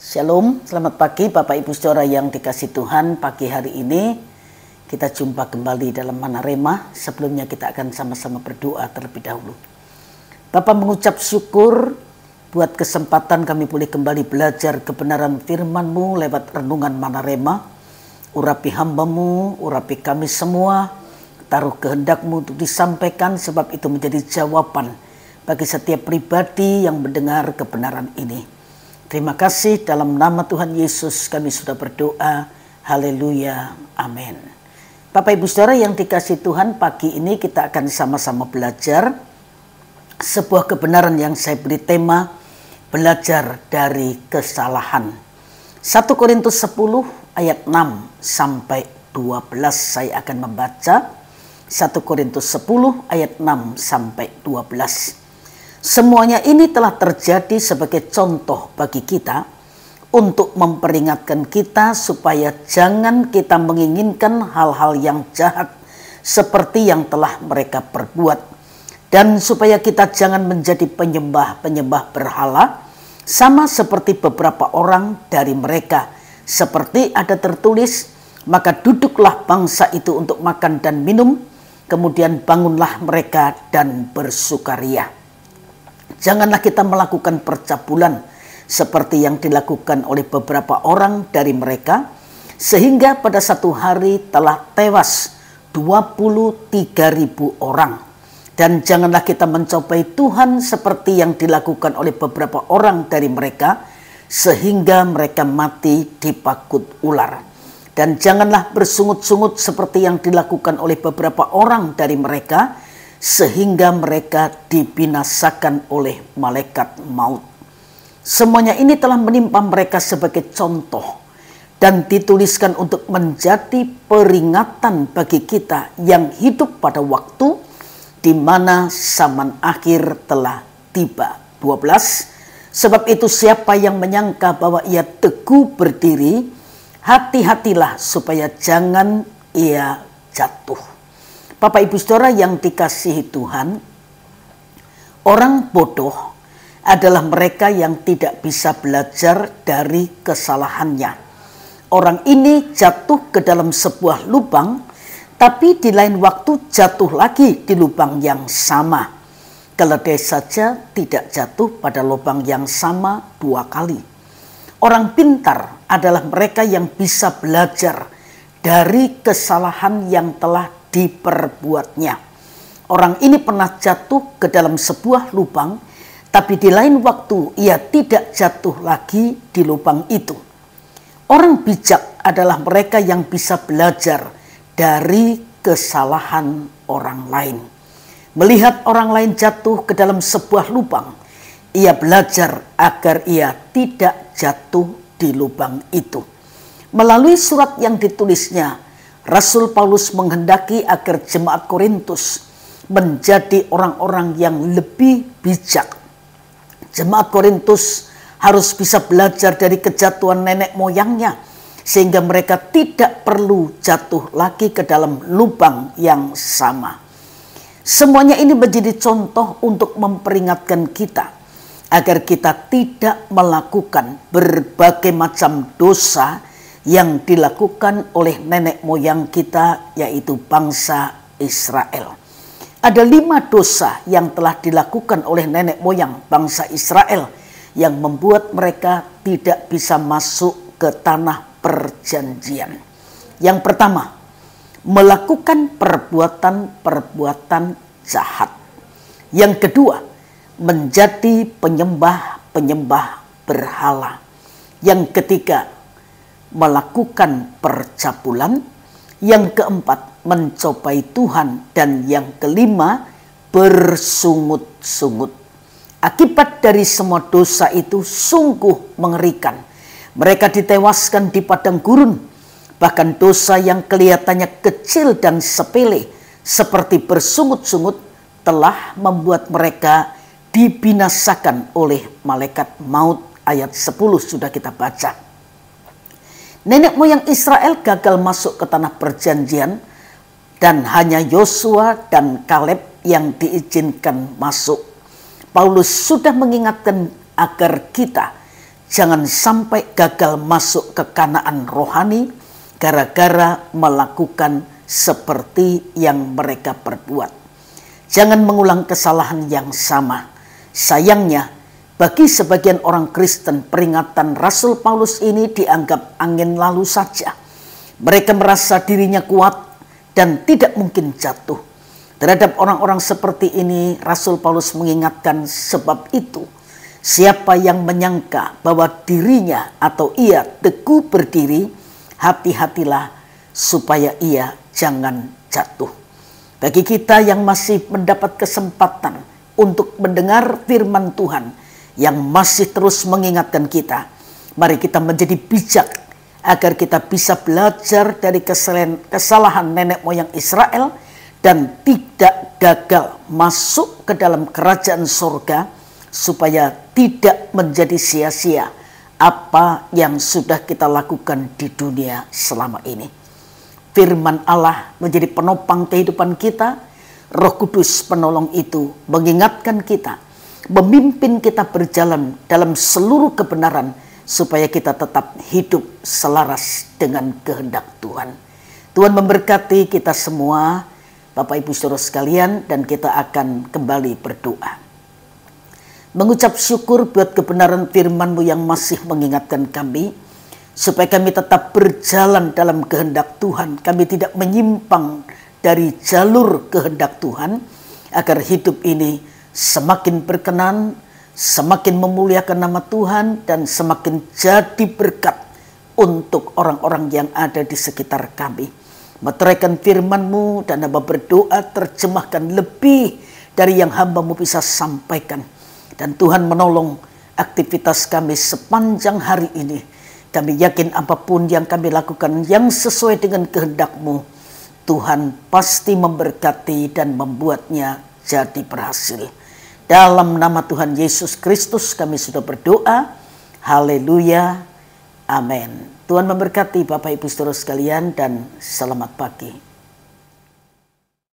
Shalom, selamat pagi Bapak Ibu Saudara yang dikasih Tuhan. Pagi hari ini kita jumpa kembali dalam Mana Rema. Sebelumnya kita akan sama-sama berdoa terlebih dahulu. Bapak mengucap syukur buat kesempatan kami boleh kembali belajar kebenaran firman-Mu lewat renungan Mana Rema. Urapi hamba-Mu, urapi kami semua, taruh kehendak-Mu untuk disampaikan, sebab itu menjadi jawaban bagi setiap pribadi yang mendengar kebenaran ini. Terima kasih, dalam nama Tuhan Yesus kami sudah berdoa. Haleluya, amin. Bapak Ibu Saudara yang dikasih Tuhan, pagi ini kita akan sama-sama belajar sebuah kebenaran yang saya beri tema belajar dari kesalahan. 1 Korintus 10 ayat 6 sampai 12 saya akan membaca. 1 Korintus 10 ayat 6 sampai 12. Semuanya ini telah terjadi sebagai contoh bagi kita untuk memperingatkan kita supaya jangan kita menginginkan hal-hal yang jahat seperti yang telah mereka perbuat, dan supaya kita jangan menjadi penyembah-penyembah berhala sama seperti beberapa orang dari mereka. Seperti ada tertulis, maka duduklah bangsa itu untuk makan dan minum, kemudian bangunlah mereka dan bersukaria. Janganlah kita melakukan percabulan seperti yang dilakukan oleh beberapa orang dari mereka, sehingga pada satu hari telah tewas 23.000 orang. Dan janganlah kita mencobai Tuhan seperti yang dilakukan oleh beberapa orang dari mereka, sehingga mereka mati dipakut ular. Dan janganlah bersungut-sungut seperti yang dilakukan oleh beberapa orang dari mereka, sehingga mereka dibinasakan oleh malaikat maut. Semuanya ini telah menimpa mereka sebagai contoh dan dituliskan untuk menjadi peringatan bagi kita yang hidup pada waktu di mana zaman akhir telah tiba. 12. Sebab itu siapa yang menyangka bahwa ia teguh berdiri, hati-hatilah supaya jangan ia jatuh. Bapak Ibu Saudara yang dikasihi Tuhan, orang bodoh adalah mereka yang tidak bisa belajar dari kesalahannya. Orang ini jatuh ke dalam sebuah lubang, tapi di lain waktu jatuh lagi di lubang yang sama. Keledai saja tidak jatuh pada lubang yang sama 2 kali. Orang pintar adalah mereka yang bisa belajar dari kesalahan yang telah diperbuatnya. Orang ini pernah jatuh ke dalam sebuah lubang, tapi di lain waktu ia tidak jatuh lagi di lubang itu. Orang bijak adalah mereka yang bisa belajar dari kesalahan orang lain. Melihat orang lain jatuh ke dalam sebuah lubang, ia belajar agar ia tidak jatuh di lubang itu. Melalui surat yang ditulisnya, Rasul Paulus menghendaki agar jemaat Korintus menjadi orang-orang yang lebih bijak. Jemaat Korintus harus bisa belajar dari kejatuhan nenek moyangnya, sehingga mereka tidak perlu jatuh lagi ke dalam lubang yang sama. Semuanya ini menjadi contoh untuk memperingatkan kita agar kita tidak melakukan berbagai macam dosa yang dilakukan oleh nenek moyang kita, yaitu bangsa Israel. Ada 5 dosa yang telah dilakukan oleh nenek moyang bangsa Israel yang membuat mereka tidak bisa masuk ke tanah perjanjian. Yang pertama, melakukan perbuatan-perbuatan jahat. Yang kedua, menjadi penyembah-penyembah berhala. Yang ketiga, melakukan percabulan. Yang keempat, mencobai Tuhan. Dan yang kelima, bersungut-sungut. Akibat dari semua dosa itu sungguh mengerikan. Mereka ditewaskan di padang gurun. Bahkan dosa yang kelihatannya kecil dan sepele seperti bersungut-sungut telah membuat mereka dibinasakan oleh malaikat maut. Ayat 10 sudah kita baca. Nenek moyang Israel gagal masuk ke tanah perjanjian dan hanya Yosua dan Kaleb yang diizinkan masuk. Paulus sudah mengingatkan agar kita jangan sampai gagal masuk ke Kanaan rohani gara-gara melakukan seperti yang mereka perbuat. Jangan mengulang kesalahan yang sama. Sayangnya, bagi sebagian orang Kristen, peringatan Rasul Paulus ini dianggap angin lalu saja. Mereka merasa dirinya kuat dan tidak mungkin jatuh. Terhadap orang-orang seperti ini, Rasul Paulus mengingatkan, sebab itu siapa yang menyangka bahwa dirinya atau ia teguh berdiri, hati-hatilah supaya ia jangan jatuh. Bagi kita yang masih mendapat kesempatan untuk mendengar firman Tuhan yang masih terus mengingatkan kita, mari kita menjadi bijak agar kita bisa belajar dari kesalahan nenek moyang Israel dan tidak gagal masuk ke dalam kerajaan surga, supaya tidak menjadi sia-sia apa yang sudah kita lakukan di dunia selama ini. Firman Allah menjadi penopang kehidupan kita. Roh Kudus penolong itu mengingatkan kita, memimpin kita berjalan dalam seluruh kebenaran, supaya kita tetap hidup selaras dengan kehendak Tuhan. Tuhan memberkati kita semua, Bapak Ibu Saudara sekalian, dan kita akan kembali berdoa. Mengucap syukur buat kebenaran firman-Mu yang masih mengingatkan kami, supaya kami tetap berjalan dalam kehendak Tuhan. Kami tidak menyimpang dari jalur kehendak Tuhan, agar hidup ini semakin berkenan, semakin memuliakan nama Tuhan, dan semakin jadi berkat untuk orang-orang yang ada di sekitar kami. Meteraikan firman-Mu dan hamba berdoa, terjemahkan lebih dari yang hamba-Mu bisa sampaikan. Dan Tuhan menolong aktivitas kami sepanjang hari ini. Kami yakin apapun yang kami lakukan yang sesuai dengan kehendak-Mu, Tuhan pasti memberkati dan membuatnya jadi berhasil. Dalam nama Tuhan Yesus Kristus kami sudah berdoa. Haleluya. Amin. Tuhan memberkati Bapak Ibu Saudara sekalian, dan selamat pagi.